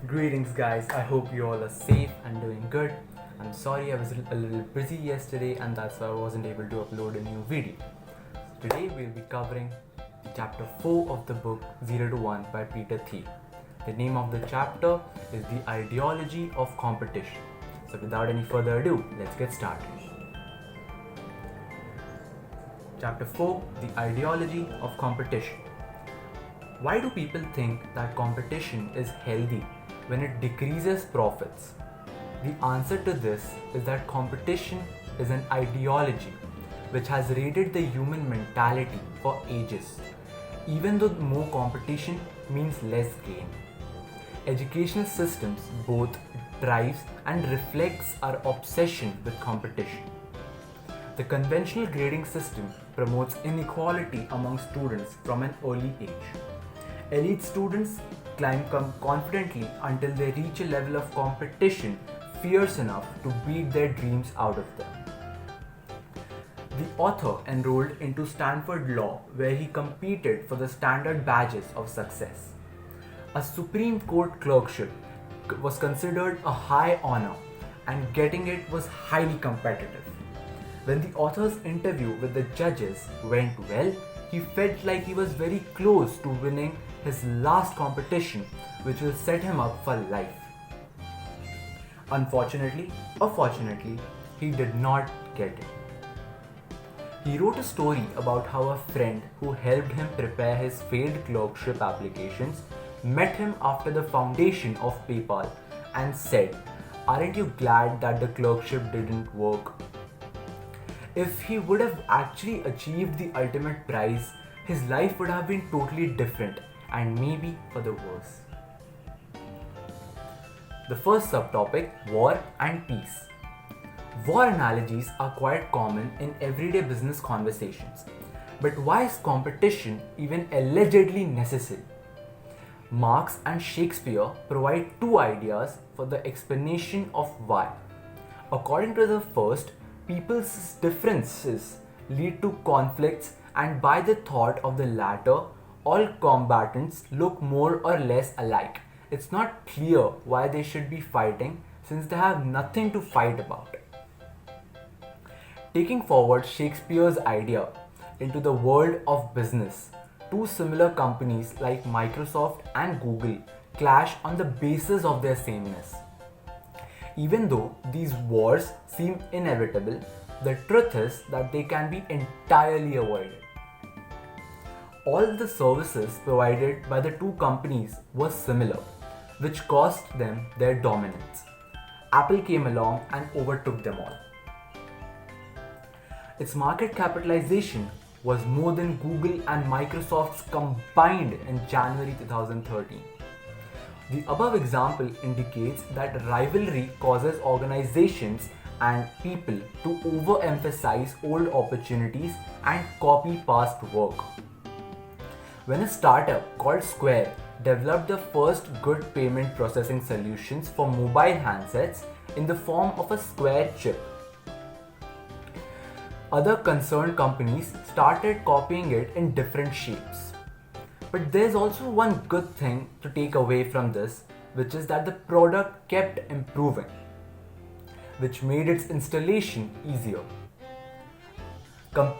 Greetings, guys. I hope you all are safe and doing good. I'm sorry I was a little busy yesterday and that's why I wasn't able to upload a new video. Today we'll be covering chapter 4 of the book 0 to 1 by Peter Thiel. The name of the chapter is The Ideology of Competition. So without any further ado, let's get started. Chapter 4, The Ideology of Competition. Why do people think that competition is healthy when it decreases profits? The answer to this is that competition is an ideology which has raided the human mentality for ages, even though more competition means less gain. Educational systems both drives and reflects our obsession with competition. The conventional grading system promotes inequality among students from an early age. Elite students climb confidently until they reach a level of competition fierce enough to beat their dreams out of them. The author enrolled into Stanford Law, where he competed for the standard badges of success. A Supreme Court clerkship was considered a high honor, and getting it was highly competitive. When the author's interview with the judges went well, he felt like he was very close to winning his last competition, which will set him up for life. Unfortunately or fortunately, he did not get it. He wrote a story about how a friend who helped him prepare his failed clerkship applications met him after the foundation of PayPal and said, "Aren't you glad that the clerkship didn't work?" If he would have actually achieved the ultimate prize, his life would have been totally different and maybe for the worse. The first subtopic, war and peace. War analogies are quite common in everyday business conversations. But why is competition even allegedly necessary? Marx and Shakespeare provide two ideas for the explanation of why. According to the first, people's differences lead to conflicts, and by the thought of the latter, all combatants look more or less alike. It's not clear why they should be fighting since they have nothing to fight about. Taking forward Shakespeare's idea into the world of business, two similar companies like Microsoft and Google clash on the basis of their sameness. Even though these wars seem inevitable, the truth is that they can be entirely avoided. All the services provided by the two companies were similar, which cost them their dominance. Apple came along and overtook them all. Its market capitalization was more than Google and Microsoft's combined in January 2013. The above example indicates that rivalry causes organizations and people to overemphasize old opportunities and copy past work. When a startup called Square developed the first good payment processing solutions for mobile handsets in the form of a Square chip, other concerned companies started copying it in different shapes. But there's also one good thing to take away from this, which is that the product kept improving, which made its installation easier.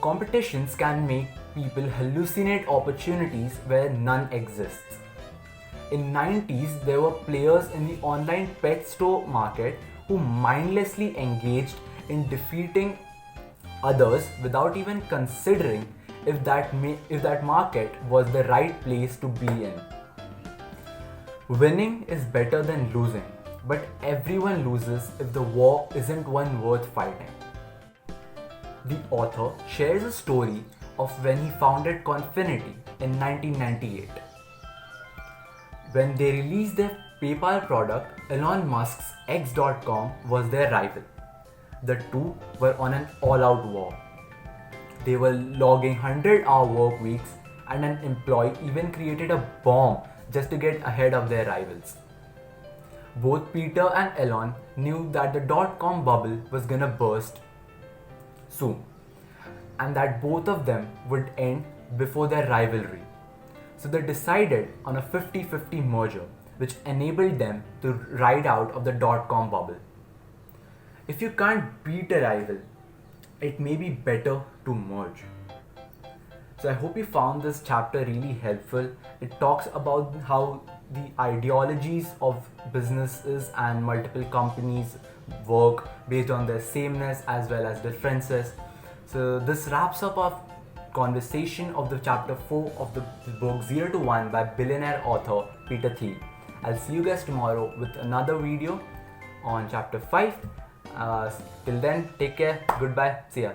Competitions can make people hallucinate opportunities where none exists. In 90s, there were players in the online pet store market who mindlessly engaged in defeating others without even considering if that market was the right place to be in. Winning is better than losing, but everyone loses if the war isn't one worth fighting. The author shares a story of when he founded Confinity in 1998. When they released their PayPal product, Elon Musk's X.com was their rival. The two were on an all-out war. They were logging 100-hour work weeks, and an employee even created a bomb just to get ahead of their rivals. Both Peter and Elon knew that the dot-com bubble was gonna burst soon, and that both of them would end before their rivalry. So they decided on a 50-50 merger, which enabled them to ride out of the dot-com bubble. If you can't beat a rival, it may be better to merge. So I hope you found this chapter really helpful. It talks about how the ideologies of businesses and multiple companies work based on their sameness as well as differences. So this wraps up our conversation of the chapter 4 of the book 0 to 1 by billionaire author Peter Thiel. I'll see you guys tomorrow with another video on chapter 5. Till then, take care, goodbye, see ya.